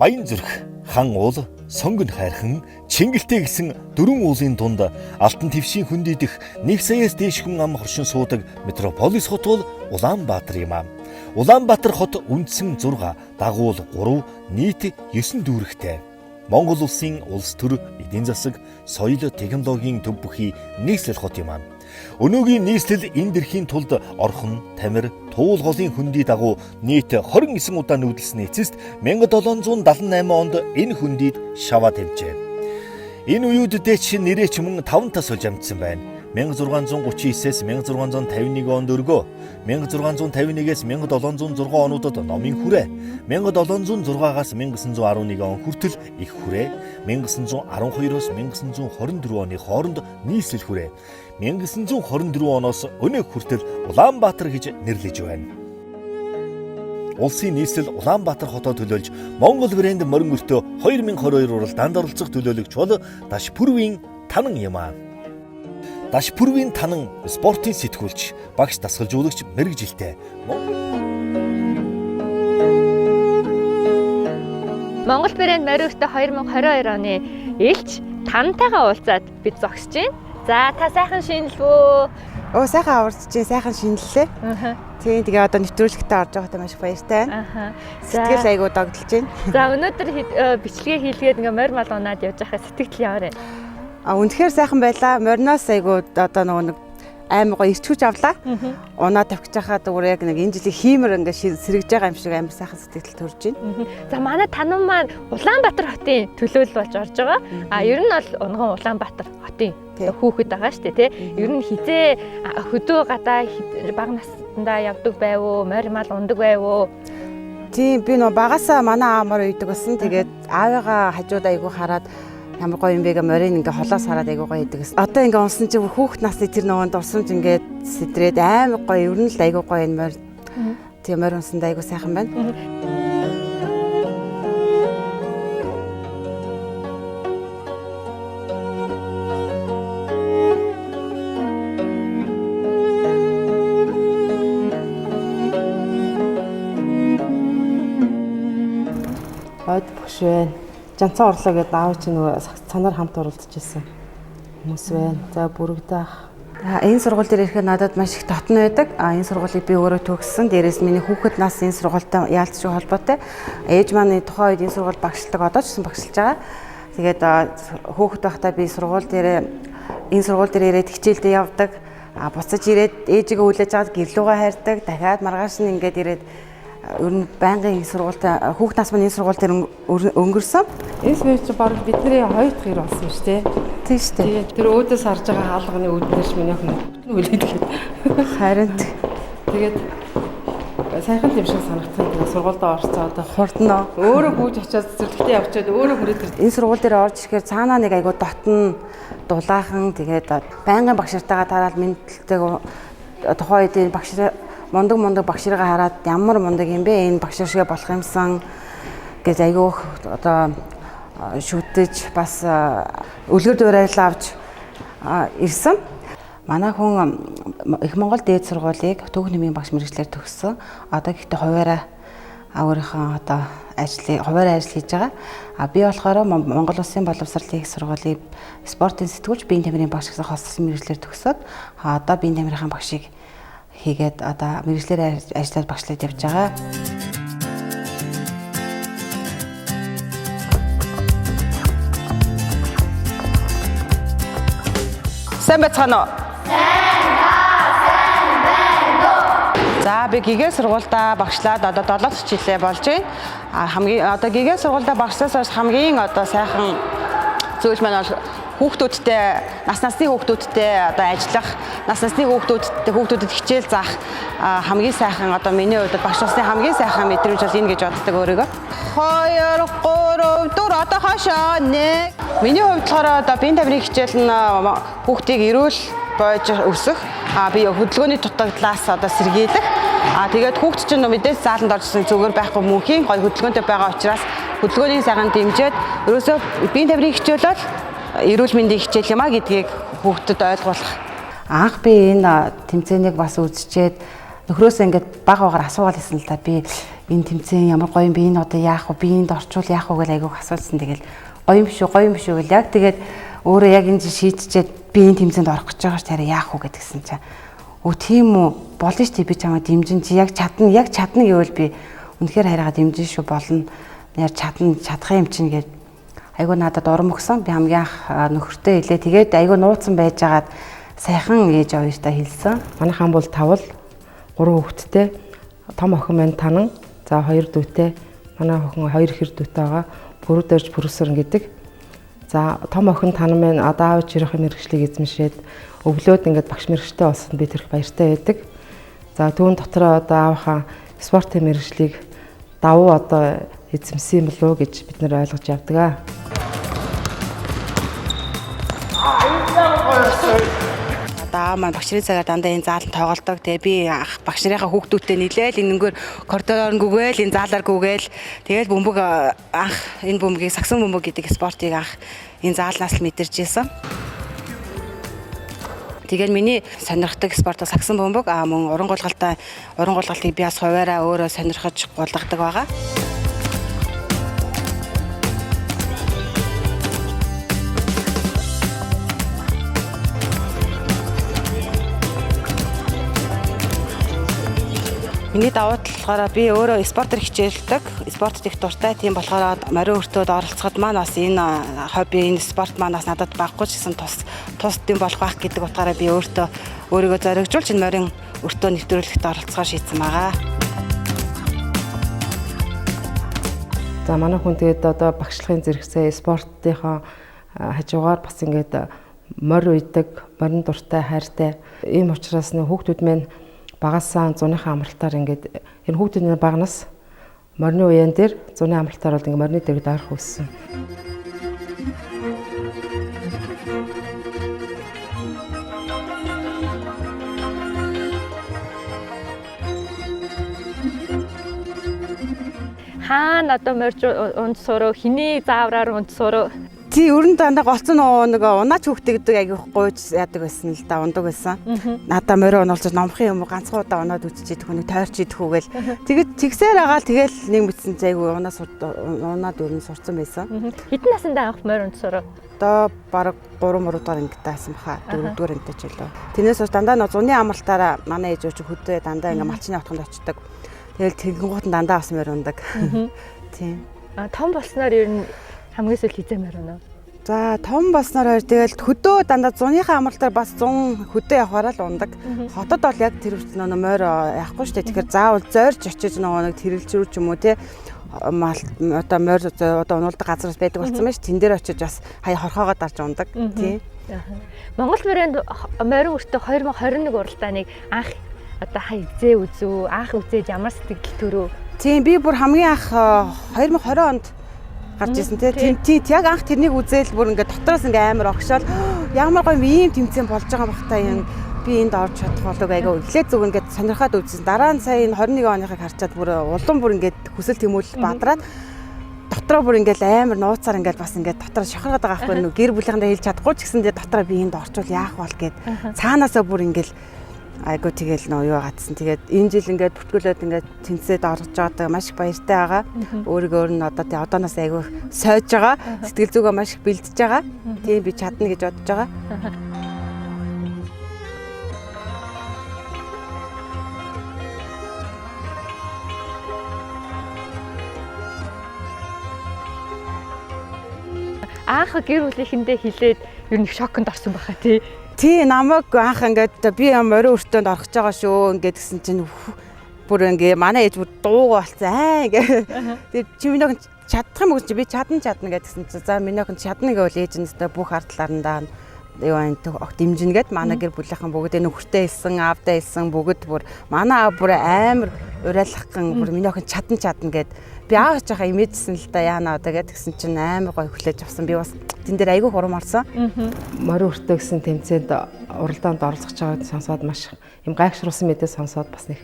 Баян зүрх, хан уул, сонгон хайрхан, чингэлтэй гэсэн дөрвөн уулын дунд алтан твшийн хүндийдэх 1 саяас дээш хүн ам хоршин суудаг метрополис хот бол Улаанбаатар юм аа. Улаанбаатар хот үндсэн 6, дагуул 3, нийт 9 дүүрэгтэй. Монгол улсын улс төр, эдийн засаг, соёл, технологийн төв бүхий нийслэл хот юм аа. Өнөөгийн нийслэл энэ дэрхийн тулд орхон, тамир, туул голын хөндий дагуу нийт 29 удаа нүүдэлсний эцэст 1778 онд энэ хөндийд шаваа тавьжээ. Энэ үеүддээ ч нэрээ ч мөн 5 тас болж амжсан байна. 1639-с 1651 онд өргөө, 1651-с 1706 онуудад номын хүрээ, 1706-аас 1911 он хүртэл их хүрээ, 1912-оос 1924 оны хооронд нийслэл хүрээ, 1924 оноос өнөө хүртэл Улаанбаатар гэж нэрлэж байна. Улсын нийслэл Улаанбаатар хотоо төлөөлж Монгол брэнд морин өртөө 2022 уралдаанд оролцох төлөөлөгч бол Дашпүрвийн Танан юм аа. Дашпүрвийн Танан спортын сэтгүүлч, багш дасгалжуулагч мэргэжилтэй. Монгол брэнд морин өртөө 2022 оны элч Танантайгаа уулзаад бид зогсож байна. За та сайхан шинэлвөө. Сайхан аварч чинь сайхан шинэллээ. Тийм тэгээ одоо нэвтрүүлэгтээ орж байгаатай маш баяртай. Сэтгэл айгуу догдолж байна. За өнөөдөр бичлэгээ хийлгээд ингээ морь мал унаад явж байхад сэтгэл яваарэ. Үнэхээр сайхан байлаа. Мориноос айгуу одоо нэг аймаг гоё ирчүүж авлаа. Унаа тавьчих чахаад зүгээр яг нэг энэ жилийн хиймэр ингээ сэргэж байгаа юм шиг амар сайхан сэтгэл төрж байна. За манай Танан маань Улаанбаатар хотын төлөөлөл болж орж байгаа. Ер нь бол унган Улаанбаатар хотын хүүхэд байгаа шүү дээ тий. Ер нь хизээ хөдөө гадаа бага насндаа явдаг байв уу, морь мал ундаг байв уу? Тийм би нөө багасаа манай аамаар үйдэг болсон. Тэгээд аавыгаа хажууд айгуу хараад ямар гоё юм бэ гэ морин ингээ холоос хараад айгуу гоё идэг. Одоо ингээ унсан чи хүүхэд насны тэр нөгөөнд урсамж ингээ сэтрээд амар гоё ер нь л айгуу гоё энэ морь. Тийм морь унсанд айгуу сайхан байна. Бод бүш байна. Жанцан орлоо гэдээ аав чинь нөгөө цанаар хамт оролцож ирсэн хүмүүс байна. За бүрэгдэх. Энэ сургууль дээр ирэхэд надад маш их дотн байдаг. Энэ сургуулийг би өөрөө төгссөн. Дээрээс миний хүүхэд нас энэ сургуультай яалтч холбоотой. Ээж маань тухайн үед энэ сургууль багшилдаг, одоо ч гэсэн багшилж байгаа. Тэгээд хүүхэд байхдаа би сургууль дээр энэ сургууль дээр ирээд хичээлдээ явдаг. Буцаж ирээд ээжигээ хүлээж аваад гэрлүүгээ хайрдаг. Дахиад маргааш нь ингээд ирээд ер нь байнгын сургуультай хүүхэд нас маань энэ сургууль дээр өнгөрсөн. Энэ смэч баг бидний хоёр дахь ир болсон шүү дээ. Тийм шүү дээ. Тэгээд тэр өөдөөс харж байгаа хаалганы үүднээс миний охин үлээдэг. Харин тэгээд сайхан юм шиг санагдсан. Тэгээд сургуультай орцоо одоо хурдноо. Өөрөө гүйж очиад зүрхтээ явчаад өөрөө хүрээд энэ сургууль дээр орж ирэхээр цаанаа нэг айгуу дотн дулаахан тэгээд байнгын багширтайгаа тараад мэдлэлтэйг тухайн үеийн багш мундаг багширгаа хараад ямар мундаг юм бэ энэ багшир шиг болох юмсан гэж айгүйх одоо шүтэж бас үлгэр дуурайл авч ирсэн. Манай хүн их Монгол дээд сургуулийг Төв нэмийн багш мэргэжлэр төгссөн. Одоо гэхдээ хуваараа өөрийнхөө одоо хуваараа ажил хийж байгаа. Би болохоор Монгол Улсын боловсролын их сургуулийн спортын сэтгүүлч биеийн тамирын багш гэсэн хослолын мэргэжлэр төгсөөд одоо биеийн тамирын багшийг хийгээд одоо мэргэжлэр ажиллаад багшлаад явж байгаа. Сайн байцгаана уу? Сайн байна. За би гигээ сургуультай багшлаад одоо 7 жилээ болж байна. Хамгийн одоо гигээ сургуультай багшлаас хойш хамгийн одоо сайхан зүйл маань бол хүүхдүүдтэй насны хүүхдүүдтэй одоо ажиллах, насны хүүхдүүдэд хичээл заах хамгийн сайхан одоо миний хувьд багш усны хамгийн сайхан мэдрэмж бол энэ гэж боддог өөрийгөө. 2 3 4 одоо хашаа 1. Миний хувьд болохоор одоо биеийн тамирын хичээл нь хүүхдийг эрүүл бойж өсөх, би хөдөлгөөний дутагдлаас одоо сэргийлэх. Тэгээд хүүхд чинь мэдээж зааланд оржсэн зүгээр байхгүй мөнхийн гоё хөдөлгөөнтэй байгаа учраас хөдөлгөөний сайхан дэмжиж ерөөсөө биеийн тамирын хичээл бол эрүүл мэндийн хичээл юм а гэдгийг хүүхдэд ойлгуулах. Анх би энэ тэмцээнийг бас үзчихэд нөхрөөсөө ингээд бага багаар асуугаал хэлсэн л та би энэ тэмцээн ямар гоё юм би энэ одоо яах вэ? Би энд орчвол яах вэ гэж айгүйх асуусан. Тэгэл гоё юм шүү гэл яг тэгээд өөрөө яг энэ шийдчихэд би энэ тэмцээнд орох гэж байгаа ш тарай яах вэ гэдгсэн чинь өө тийм үү болно ш тий би чамаа дэмжин чи яг чадна гэвэл би үнэхээр хараагаа дэмжин шүү болно яар чадах юм чинь гээд айгүй надад урам өгсөн би хамгийн анх нөхөртөө хэлээ тэгээд айгүй нууцсан байжгаад сайхан ээж авааштай хэлсэн Манайхан бол 5 хүүхэдтэй том охин маань Танан за 2 дүүтэй манай охин 2 хэр дүүтэй байгаа Бүрдэрж Бүрсэрэн гэдэг. За том охин Танан маань одоо аав чихрийн мэрэгчлийг эзэмшээд өглөөд ингээд багш мэрэгчтэй болсон би тэрх баяртай байдаг. За түүн дотроо одоо аавынхаа спортын мэрэгчлийг давуу одоо эзэмсэн юм болов уу гэж бид нэр ойлгож явдаг аа. Одоо маань багш нарын цагаар дандаа энэ зааланд тоглодог. Тэгээ би багш нарынхаа хүүхдүүдтэй нийлээл энэнгээр коридороор гүгээл энэ заалаар гүгээл тэгэл бөмбөг анх энэ бөмбөгийг сагсан бөмбөг гэдэг спортыг анх энэ заалнаас л мэдэрч ирсэн. Тэгээд миний сонирхдаг спорт бол сагсан бөмбөг мөн уран гулгалтыг би бас хуваараа өөрөө сонирхож гулгадаг байгаа. Миний давуу талаараа би өөрөө спортоор хичээлдэг, спортод их дуртай. Тийм болохоор морин өртөөд оролцоход маань бас энэ хобби, энэ спорт маань бас надад баггүй ч гэсэн тусдсан болох байх гэдэг утгаараа би өөрийгөө зоригжуулж энэ морин өртөө нэвтрүүлэгт оролцохоор шийдсэн байгаа. За манай хүн тэгээд одоо багшлахын зэрэгцээ спортынхаа хажуугаар бас ингээд морь уйдаг, морин дуртай, хайртай. Ийм учраас хүүхдүүд маань багасаа зуныхаа амралтаар ингээд энэ хүүхдийн багнаас морины уян дээр зуны амралтаар бол ингээд морины дэргэд арах үүссэн. Хаана одоо морж унд суруу хиний заавраар унд суруу Тий өрн дандаа голцсон нэг унаач хүүхдээ гэдэг аяг гойж яадаг байсан л да ундаг байсан. Надаа морин унаалж номхон юм ганцхан удаа унаад үтчихээд хүнийг тойрч идэхүүгээл тэгээд тэгсээр агаал тэгэл нэг мэдсэн чи айгу унаад өрн сурцсан байсан. Хэдэн насндаа анх морин унд суруу? Одоо бараг 3-4 дахь ангид таасан баха 4-р ангид ч үлээ. Тэрнээс бас дандаа нэг зуны амралтаараа манай ээж өч хөдөө дандаа ингээ малчны отгонд очдог. Тэгэл тэгэнгუут дандаа бас морин ундаг. Тийм. Том болсноор ер нь хамгийн сүүл хизээ морин уу? За том болсноор тэгэл хөдөө дандаа зуныхаа амралтаар бас 100 хөдөө явахаараа л ундаг. Хотод бол яг тэр үст нөө морь яахгүй шүү дээ. Тэгэхээр заавал зойрч очиж нэг тэрэлжрүү ч юм уу те одоо морь одоо унуулдаг газраас байдаг болсон байж тэн дээр очиж бас хаяа хорхоогоо дарж ундаг тий. Монгол морин өртөө 2021 уралдааныг анх одоо хаяа үзүү анх үзээд ямар сэтгэл төрөө? Тийм би бүр хамгийн анх 2020 онд гарч ирсэн тий яг анх тэрнийг үзээл бүр ингээд дотроос ингээд амар огшоол ямар гоё ийм тэмцээн болж байгаа бахта юм би энд орж чадах болов айгаа эхлээд зүг ингээд сонирхоод үзсэн. Дараа нь сая энэ 21 оныхыг харчаад бүр улам бүр ингээд хүсэл тэмүүлэл бадраад дотроо бүр ингээд амар нууцаар ингээд бас ингээд дотроо шохороод байгаа байхгүй нэг гэр бүлийнхэндээ хэлж чадахгүй ч гэсэндээ дотроо би энд орчвол яах бол гэд цаанаасаа бүр ингээд айгуу тэгэл нөө юу гатсан. Тэгээд энэ жил ингээд бүртгүүлээд ингээд тэнцээд орж байгаа маш их баяртай байгаа. Өөрийгөө өөр нь одоо одооноос айгуу сойж байгаа. Сэтгэл зүгөө маш их бэлдэж байгаа. Тийм би чадна гэж бодож байгаа. Анх гэр бүлийнхэндээ хэлээд ер нь шоконд орсон баха тий. Тий намайг анх ингээд би морин өртөөнд орох гэж байгаа шүү ингээд гэсэн чинь бүр ингээ манай ээж бүр дуугаа болсон ингээ. Тэгээд чи минийх чадах юм уу чи би чадна гэдгсэн чинь за минийх чадна гэвэл ээжнэстэй бүх ард талаандаа юу ань дэмжинэ гэд манай гэр бүлийнхэн бүгд нөхөртэй хэлсэн аавдаа хэлсэн бүгд бүр манай аав бүр амар урайлахган бүр минийх чадна гэд би аавч яхаа имэжсэн л да яана одоо гэдгсэн чинь амар гой хүлээж авсан би бас тэн дээр айгүй хурам орсон. Морин өртөө гэсэн тэмцээнд уралдаанд оролцож байгааг сонсоод маш юм гайхшруулсан мэдээ сонсоод бас нэг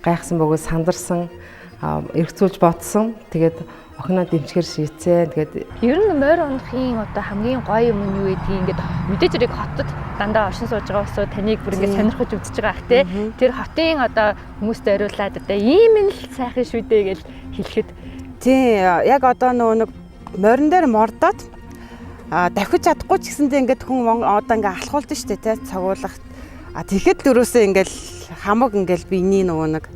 гайхсан бөгөөд сандарсан. эргцүүлж бодсон. Тэгээд охиноо дэмжихэр шийдсэн. Тэгээд Ер нь морь унахын одоо хамгийн гоё юм нь юу гэдгийг ингээд мэдээж хэрэг хотод дандаа оршин сууж байгаа усуу таныг бүр ингээд сонирхож үзэж байгаа ах те. Тэр хотын одоо хүмүүст ориулаад одоо ийм л сайхан шүү дээ гэж хэлэхэд тий яг одоо нэг морин дээр мордоод давхиж чадахгүй ч гэсэндээ ингээд хүн одоо ингээд алхуулж штэ тий цагуулах. Тэгэхэд дөрөөсөө ингээд хамаг ингээд биений нэг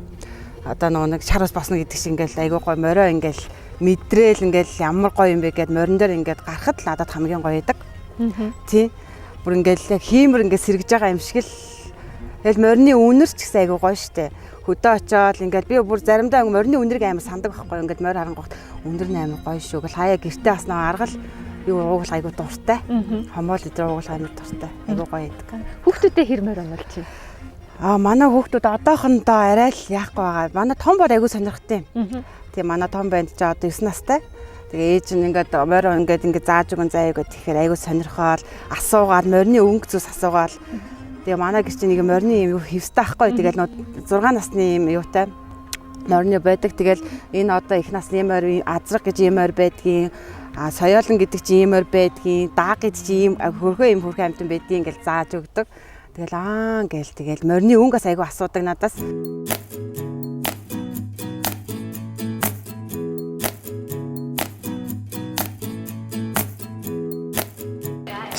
одоо нэг шар ус босно гэдэг шиг ингээд айгуу гой морио ингээд мэдрээл ингээд ямар гоё юм бэ гэд морин дээр ингээд гарахад л надад хамгийн гоё идэг. Тий. Бүр ингээд яг хиймэр ингээд сэргэж байгаа юм шиг л тэгэл морины үнэр ч гэсэн айгуу гоё штэ. Хөдөө очоод ингээд би бүр заримдаа морины үнэрийг амар сандаг байхгүй ингээд морь харангуйт үнэр нь амар гоё шүү гэл хаяа гэртээ бас нэг аргал юу уугал айгуу дуртай. Хомоол өдрөө уугал амар дуртай. Айгуу гоё идэг. хүүхдүүдэд хэр морь унал чи. Манай хүүхдүүд одоохондоо арай л яахгүй байгаа. Манай том бод айгуу сонирхтой юм. Тэгээ манай том банд ч одоо 9 настай. Тэгээ ээж нь ингээд морь ингээд зааж өгөн заяа гэдэг тэгэхээр айгуу сонирхоод асуугаад морины өнгө зүс асуугаад тэгээ манай гэрч нэг морины юм хевстэй ахгүй. Тэгэл 6 насны юм юутай морины байдаг. Тэгэл энэ одоо их насны морь азраг гэж юм морь байдгийн. Соёолон гэдэг чи юм морь байдгийн. Дааг гэж чи юм хөрхөө юм хөрхөө амтан байдгийн гэж зааж өгдөг. Тэгэл тэгэл морины өнгөөс айгуу асуудаг надаас.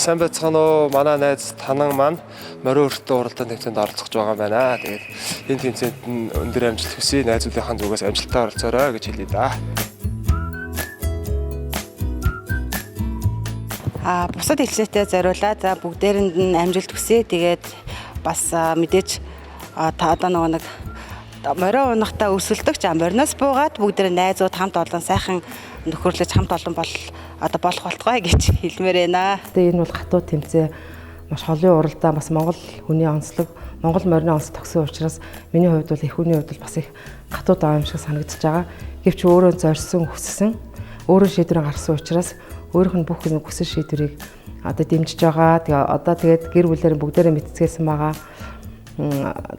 Сайн байцгаана уу? Манай найз Танан маань морин өртөө уралдаан тэмцээнд оролцож байгаа юм байна. Тэгээд энэ тэмцээнд нь өндөр амжилт хүсье. Найзуудынхаа зүгээс амжилттай оролцоорой гэж хэлье да. Бусад хэлцээтэй зориулаад бүгдээрэнд нь амжилт хүсье. Тэгээд бас мэдээж та одоо нэг морин унахтаа өрсөлдөгч мориноос буугаад бүгдээ найзууд хамт олон сайхан нөхөрлөж хамт олон одоо болох болтгой гэж хэлмээр байна. энэ бол хатуу тэмцээ маш холын уралдаан бас Монгол хүний онцлог Монгол морины онц тогсон учраас миний хувьд бол их хүний хувьд бол бас их хатуу байгаа юм шиг санагдаж байгаа. Гэвч өөрөө зорьсон хүссэн өөрөө шийдвэр гаргасан учраас өөрийнх нь бүх хүсэл шийдвэрийг одоо дэмжиж байгаа. Тэгээд гэр бүлээр бүгдээрээ мэдцгээсэн байгаа.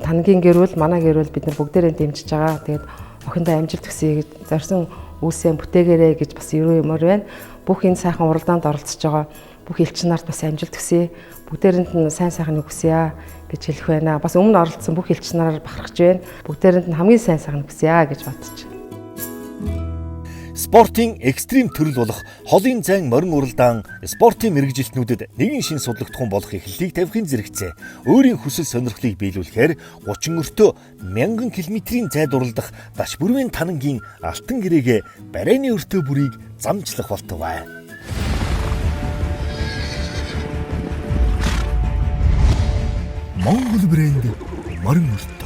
Тангийн гэр бүл, манай гэр бүл бид нар бүгдээрээ дэмжиж байгаа. Тэгээд охиндоо амжилт хүсье гэж зорьсон үйлсээ бүтээгээрэй гэж бас юмор байна. Бүх энэ сайхан уралдаанд оролцож байгаа бүх элчин нарт бас амжилт хүсье. Бүгдээрэнд нь сайн сайхныг хүсье гэж хэлэх байна. Бас өмнө оролцсон бүх элчин нараар бахархаж байна. Бүгдээрэнд нь хамгийн сайн сайхныг хүсье гэж бодож байна. Спортын экстрим төрөл болох холын зайн морин уралдаан спортын мэрэгжилтнүүдэд нэгэн шин судлагтхан болох эхлэлийг тавихын зэрэгцээ өөрийн хүсэл сонирхлыг биелүүлэхээр 30 өртөө 1000 км-ийн зайд уралдах даш бүрмийн Танангийн алтан гэрээгээ барайны өртөө бүрийг замчлах болтугай. Монгол брэнд морин өртөө